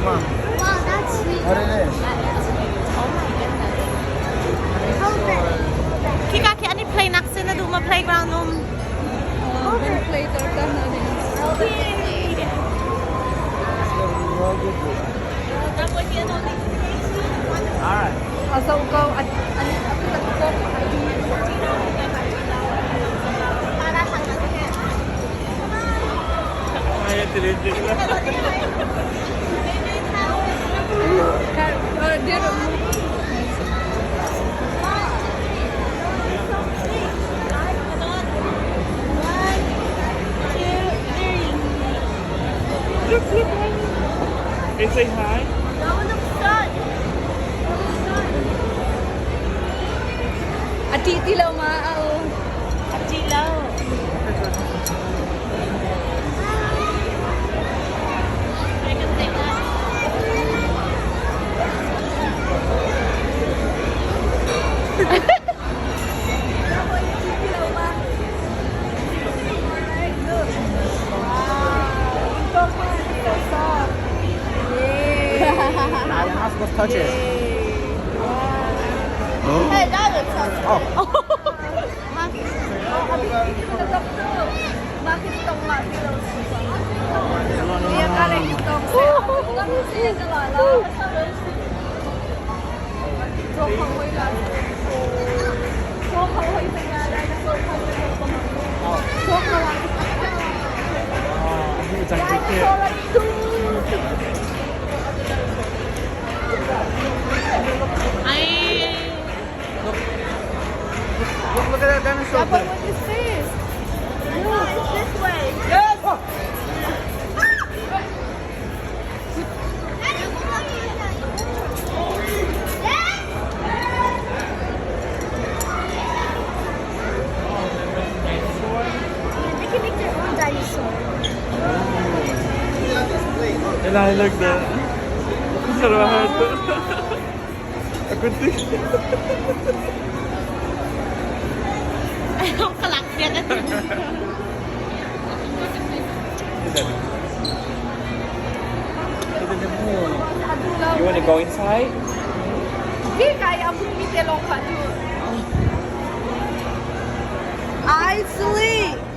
mom. Wow, that's sweet. What it is? Oh my goodness. Okay. Kika, ki ani play nak sila duma playground nung. Ben play tartan na din. Alright. Asa ukaw at ani ako ko Para sa mga. Ay, tiligil na. dero Hey, say hi. at titilaw maaw. Chilaw. Nah, you're not supposed to touch it. Hey, that looks so Oh. Bakit itong matilaw siya? Iya kare itong siya kalala. So kahoy lang. So kahoy sa ngala na so kahoy lang pamangko. So kahoy. It's like Guys, here. so like two. Ay. Look at that dinosaur. But what is this? No, it's this way. Yes! Oh. They can make their own dinosaur. And I look there. Sarap. Aku tuh. Ang kalakyan na din. You want to go inside? Di kaya mo mitelong ka doon. I sleep.